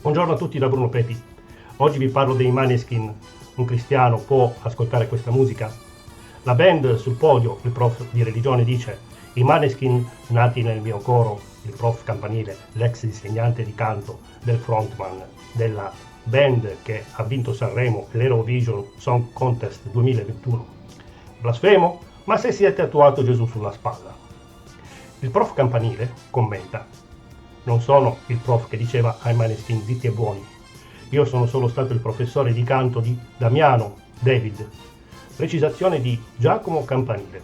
Buongiorno a tutti da Bruno Pepi. Oggi vi parlo dei Maneskin. Un cristiano può ascoltare questa musica? La band sul podio, il prof di religione dice: i Maneskin nati nel mio coro, il prof campanile, l'ex insegnante di canto del frontman della band che ha vinto Sanremo e l'Eurovision Song Contest 2021. Blasfemo? Ma se si è tatuato Gesù sulla spalla. Il prof campanile commenta: non sono il prof che diceva ai Maneskin zitti e buoni. Io sono solo stato il professore di canto di Damiano David. Precisazione di Giacomo Campanile,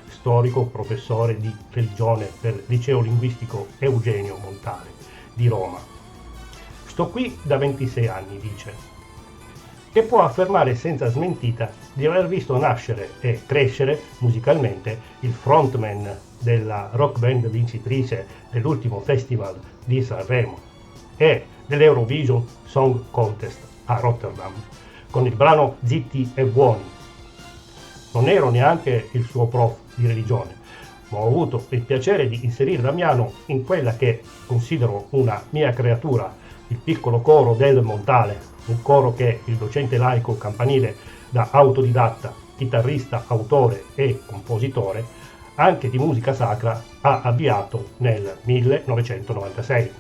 storico professore di religione del liceo linguistico Eugenio Montale di Roma. Sto qui da 26 anni, dice, e può affermare senza smentita di aver visto nascere e crescere musicalmente il frontman della rock band vincitrice dell'ultimo festival di Sanremo e dell'Eurovision Song Contest a Rotterdam con il brano Zitti e Buoni. Non ero neanche il suo prof di religione, ma ho avuto il piacere di inserire Damiano in quella che considero una mia creatura, il piccolo coro del Montale, un coro che il docente laico campanile da autodidatta, chitarrista, autore e compositore anche di musica sacra ha avviato nel 1996.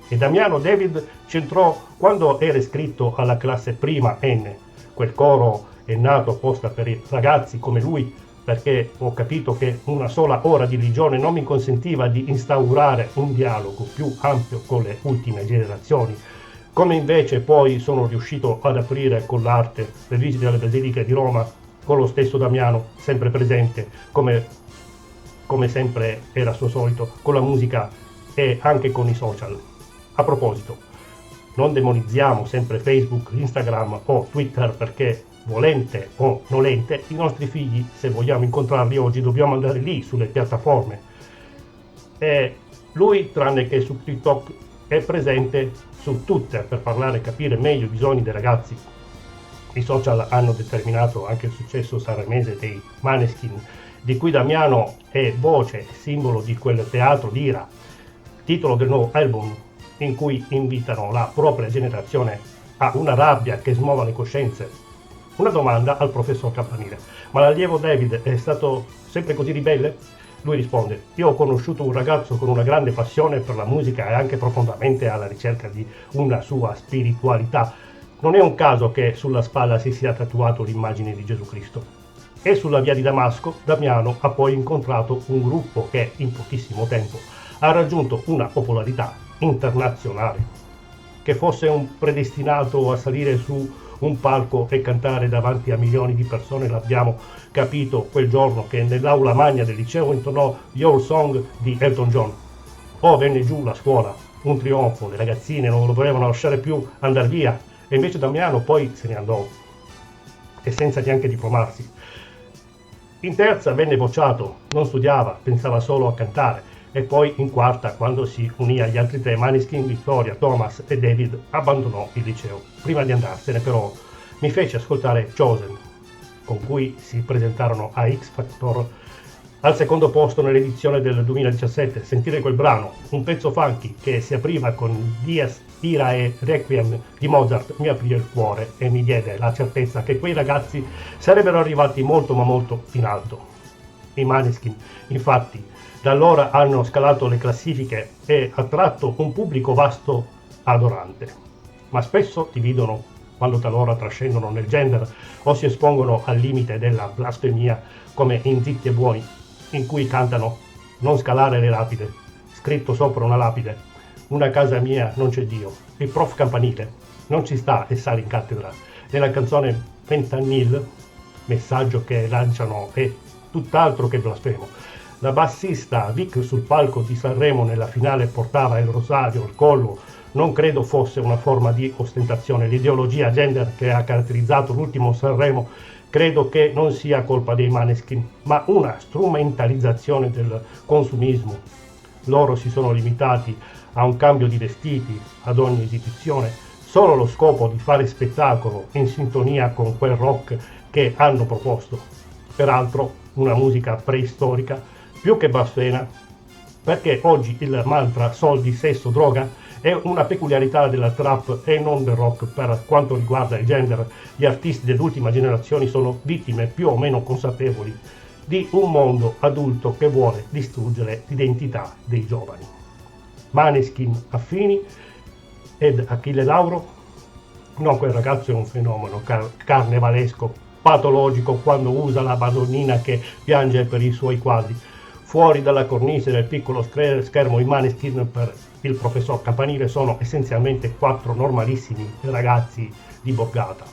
E Damiano David c'entrò quando era iscritto alla classe prima N. Quel coro è nato apposta per i ragazzi come lui, perché ho capito che una sola ora di religione non mi consentiva di instaurare un dialogo più ampio con le ultime generazioni, come invece poi sono riuscito ad aprire con l'arte le visite alle basiliche di Roma, con lo stesso Damiano sempre presente, come sempre era suo solito, con la musica e anche con i social. A proposito, non demonizziamo sempre Facebook, Instagram o Twitter perché, volente o nolente, i nostri figli, se vogliamo incontrarli oggi, dobbiamo andare lì sulle piattaforme. E lui, tranne che su TikTok, è presente su tutte per parlare e capire meglio i bisogni dei ragazzi. I social hanno determinato anche il successo sanremese dei Maneskin, di cui Damiano è voce e simbolo di quel teatro d'ira, titolo del nuovo album in cui invitano la propria generazione a una rabbia che smuova le coscienze. Una domanda al professor Campanile: ma l'allievo David è stato sempre così ribelle? Lui risponde: io ho conosciuto un ragazzo con una grande passione per la musica e anche profondamente alla ricerca di una sua spiritualità. Non è un caso che sulla spalla si sia tatuato l'immagine di Gesù Cristo. E sulla via di Damasco Damiano ha poi incontrato un gruppo che in pochissimo tempo ha raggiunto una popolarità internazionale. Che fosse un predestinato a salire su un palco e cantare davanti a milioni di persone l'abbiamo capito quel giorno che nell'aula magna del liceo intonò Your Song di Elton John. Oh, venne giù la scuola, un trionfo, le ragazzine non lo volevano lasciare più andare via e invece Damiano poi se ne andò e senza neanche diplomarsi. In terza venne bocciato, non studiava, pensava solo a cantare, e poi in quarta, quando si unì agli altri tre Maneskin, Victoria, Thomas e David, abbandonò il liceo. Prima di andarsene però mi fece ascoltare Chosen, con cui si presentarono a X Factor al secondo posto nell'edizione del 2017. Sentire quel brano, un pezzo funky che si apriva con Dies Irae Requiem di Mozart, mi aprì il cuore e mi diede la certezza che quei ragazzi sarebbero arrivati molto ma molto in alto. I Maneskin, infatti, da allora hanno scalato le classifiche e attratto un pubblico vasto adorante, ma spesso dividono quando talora trascendono nel gender o si espongono al limite della blasfemia, come in Zitti e Buoni, in cui cantano non scalare le rapide, scritto sopra una lapide, una casa mia non c'è Dio. Il prof Campanile non ci sta e sale in cattedra. Nella canzone Fentanyl, messaggio che lanciano è tutt'altro che blasfemo. La bassista Vic sul palco di Sanremo nella finale portava il rosario al collo. Non credo fosse una forma di ostentazione. L'ideologia gender che ha caratterizzato l'ultimo Sanremo credo che non sia colpa dei Maneskin, ma una strumentalizzazione del consumismo. Loro si sono limitati a un cambio di vestiti ad ogni esibizione, solo allo scopo di fare spettacolo in sintonia con quel rock che hanno proposto. Peraltro una musica preistorica, più che blasfema, perché oggi il mantra soldi, sesso, droga È una peculiarità della trap e non del rock per quanto riguarda il genere. Gli artisti dell'ultima generazione sono vittime più o meno consapevoli di un mondo adulto che vuole distruggere l'identità dei giovani. Maneskin affini ed Achille Lauro? No, quel ragazzo è un fenomeno carnevalesco, patologico quando usa la Madonnina che piange per i suoi quadri. Fuori dalla cornice del piccolo schermo i Maneskin per il professor Campanile sono essenzialmente 4 normalissimi ragazzi di borgata.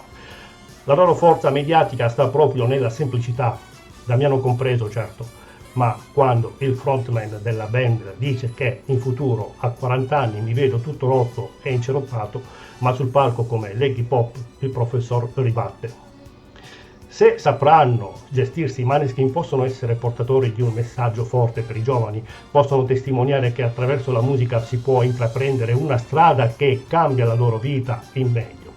La loro forza mediatica sta proprio nella semplicità, Damiano compreso certo, ma quando il frontman della band dice che in futuro a 40 anni mi vedo tutto rotto e inceroppato, ma sul palco come Leggy Pop il professor ribatte. Se sapranno gestirsi i Maneskin possono essere portatori di un messaggio forte per i giovani, possono testimoniare che attraverso la musica si può intraprendere una strada che cambia la loro vita in meglio.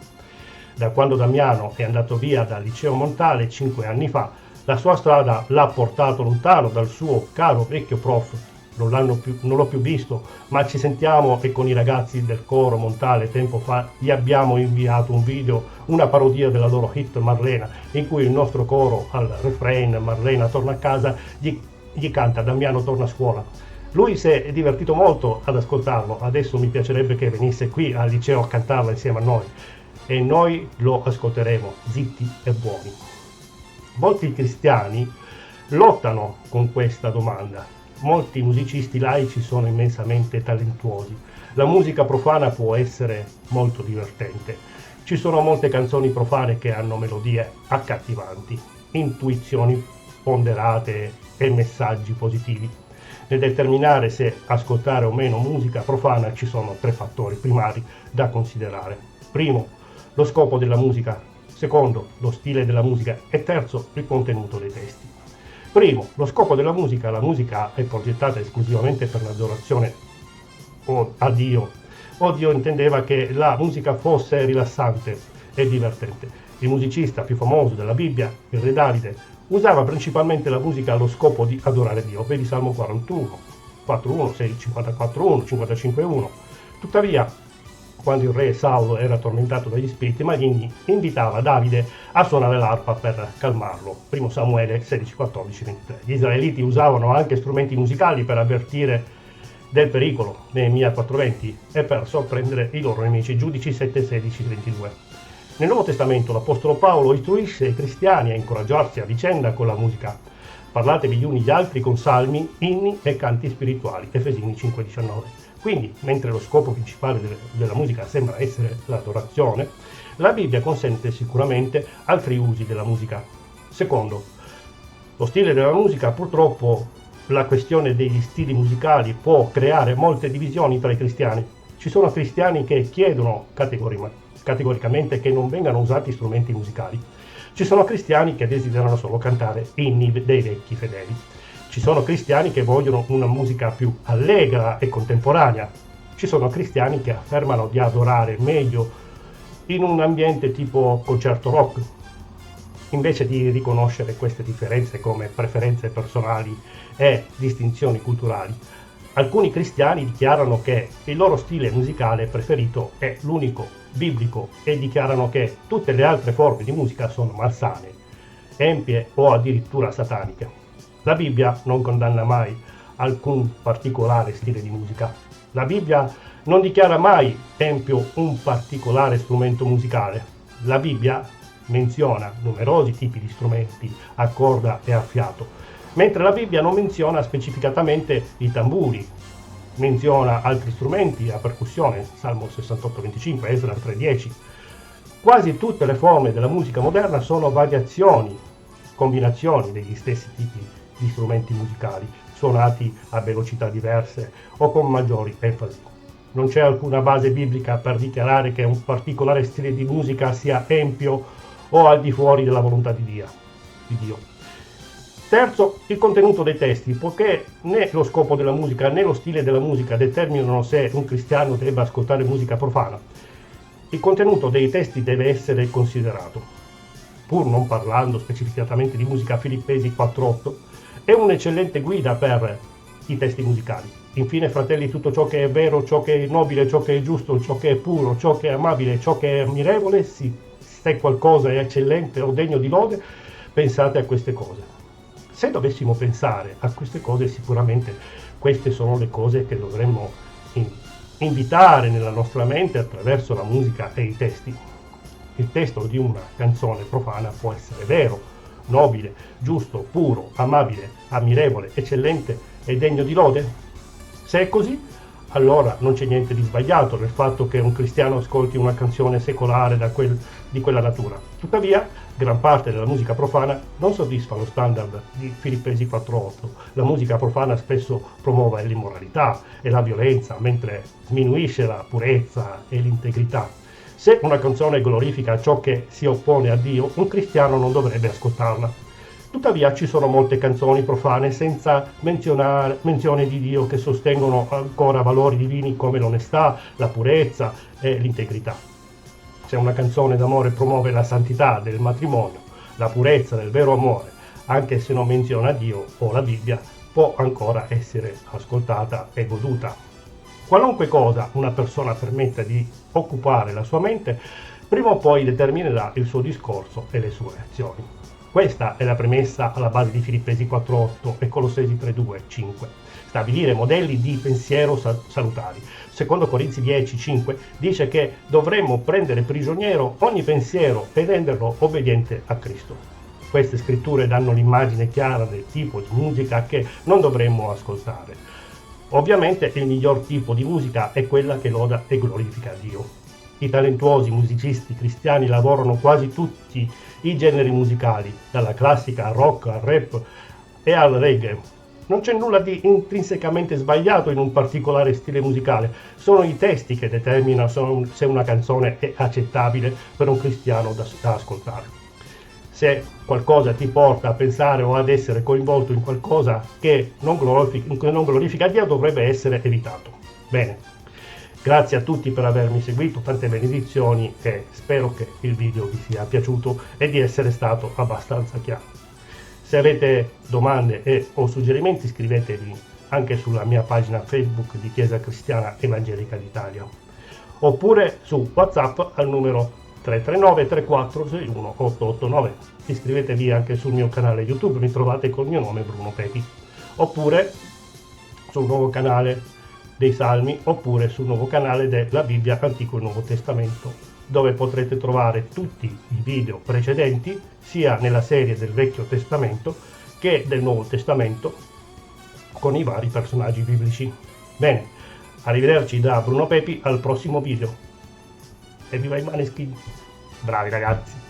Da quando Damiano è andato via dal liceo Montale 5 anni fa, la sua strada l'ha portato lontano dal suo caro vecchio prof. Non l'ho più visto, ma ci sentiamo e con i ragazzi del coro Montale tempo fa gli abbiamo inviato un video, una parodia della loro hit Marlena, in cui il nostro coro al refrain Marlena torna a casa gli canta Damiano torna a scuola. Lui si è divertito molto ad ascoltarlo, adesso mi piacerebbe che venisse qui al liceo a cantarla insieme a noi e noi lo ascolteremo zitti e buoni. Molti cristiani lottano con questa domanda. Molti musicisti laici sono immensamente talentuosi. La musica profana può essere molto divertente. Ci sono molte canzoni profane che hanno melodie accattivanti, intuizioni ponderate e messaggi positivi. Nel determinare se ascoltare o meno musica profana ci sono 3 fattori primari da considerare. Primo, lo scopo della musica. Secondo, lo stile della musica. E terzo, il contenuto dei testi. Primo, lo scopo della musica. La musica è progettata esclusivamente per l'adorazione a Dio. Dio intendeva che la musica fosse rilassante e divertente. Il musicista più famoso della Bibbia, il re Davide, usava principalmente la musica allo scopo di adorare Dio. Vedi Salmo 41, 4.1, 6, 54.1, 55.1. Tuttavia, quando il re Saulo era tormentato dagli spiriti maligni, invitava Davide a suonare l'arpa per calmarlo. 1 Samuele 16, 14, 23. Gli israeliti usavano anche strumenti musicali per avvertire del pericolo, Neemia 4:20, e per sorprendere i loro nemici, Giudici 7, 16, 22. Nel Nuovo Testamento l'Apostolo Paolo istruisce i cristiani a incoraggiarsi a vicenda con la musica. Parlatevi gli uni gli altri con salmi, inni e canti spirituali, Efesini 5,19. Quindi, mentre lo scopo principale della musica sembra essere l'adorazione, la Bibbia consente sicuramente altri usi della musica. Secondo, lo stile della musica. Purtroppo la questione degli stili musicali può creare molte divisioni tra i cristiani. Ci sono cristiani che chiedono categoricamente che non vengano usati strumenti musicali. Ci sono cristiani che desiderano solo cantare inni dei vecchi fedeli. Ci sono cristiani che vogliono una musica più allegra e contemporanea. Ci sono cristiani che affermano di adorare meglio in un ambiente tipo concerto rock, invece di riconoscere queste differenze come preferenze personali e distinzioni culturali. Alcuni cristiani dichiarano che il loro stile musicale preferito è l'unico biblico e dichiarano che tutte le altre forme di musica sono malsane, empie o addirittura sataniche. La Bibbia non condanna mai alcun particolare stile di musica. La Bibbia non dichiara mai empio un particolare strumento musicale. La Bibbia menziona numerosi tipi di strumenti a corda e a fiato, mentre la Bibbia non menziona specificatamente i tamburi. Menziona altri strumenti a percussione, Salmo 68:25, Esra 3:10. Quasi tutte le forme della musica moderna sono variazioni, combinazioni degli stessi tipi di strumenti musicali, suonati a velocità diverse o con maggiori enfasi. Non c'è alcuna base biblica per dichiarare che un particolare stile di musica sia empio o al di fuori della volontà di Dio. Terzo, il contenuto dei testi, poiché né lo scopo della musica né lo stile della musica determinano se un cristiano debba ascoltare musica profana. Il contenuto dei testi deve essere considerato. Pur non parlando specificatamente di musica, Filippesi 4:8 è un'eccellente guida per i testi musicali. Infine, fratelli, tutto ciò che è vero, ciò che è nobile, ciò che è giusto, ciò che è puro, ciò che è amabile, ciò che è ammirevole, se qualcosa è eccellente o degno di lode, pensate a queste cose. Se dovessimo pensare a queste cose, sicuramente queste sono le cose che dovremmo invitare nella nostra mente attraverso la musica e i testi. Il testo di una canzone profana può essere vero, nobile, giusto, puro, amabile, ammirevole, eccellente e degno di lode? Se è così, allora non c'è niente di sbagliato nel fatto che un cristiano ascolti una canzone secolare di quella natura. Tuttavia, gran parte della musica profana non soddisfa lo standard di Filippesi 4:8. La musica profana spesso promuove l'immoralità e la violenza, mentre sminuisce la purezza e l'integrità. Se una canzone glorifica ciò che si oppone a Dio, un cristiano non dovrebbe ascoltarla. Tuttavia ci sono molte canzoni profane senza menzione di Dio che sostengono ancora valori divini come l'onestà, la purezza e l'integrità. Se una canzone d'amore promuove la santità del matrimonio, la purezza del vero amore, anche se non menziona Dio o la Bibbia, può ancora essere ascoltata e goduta. Qualunque cosa una persona permetta di occupare la sua mente, prima o poi determinerà il suo discorso e le sue azioni. Questa è la premessa alla base di Filippesi 4:8 e Colossesi 3:2-5. Stabilire modelli di pensiero salutari. Secondo Corinzi 10:5 dice che dovremmo prendere prigioniero ogni pensiero e renderlo obbediente a Cristo. Queste scritture danno l'immagine chiara del tipo di musica che non dovremmo ascoltare. Ovviamente il miglior tipo di musica è quella che loda e glorifica Dio. I talentuosi musicisti cristiani lavorano quasi tutti i generi musicali, dalla classica al rock al rap e al reggae. Non c'è nulla di intrinsecamente sbagliato in un particolare stile musicale, sono i testi che determinano se una canzone è accettabile per un cristiano da ascoltare. Se qualcosa ti porta a pensare o ad essere coinvolto in qualcosa che non glorifica Dio, dovrebbe essere evitato. Bene. Grazie a tutti per avermi seguito, tante benedizioni e spero che il video vi sia piaciuto e di essere stato abbastanza chiaro. Se avete domande o suggerimenti scrivetevi anche sulla mia pagina Facebook di Chiesa Cristiana Evangelica d'Italia oppure su WhatsApp al numero 339 3461 889. Iscrivetevi anche sul mio canale YouTube, mi trovate col mio nome Bruno Pepi, oppure sul nuovo canale dei Salmi oppure sul nuovo canale della Bibbia Antico e Nuovo Testamento, dove potrete trovare tutti i video precedenti sia nella serie del Vecchio Testamento che del Nuovo Testamento con i vari personaggi biblici. Bene, arrivederci da Bruno Pepi al prossimo video. E viva i Maneskin! Bravi ragazzi!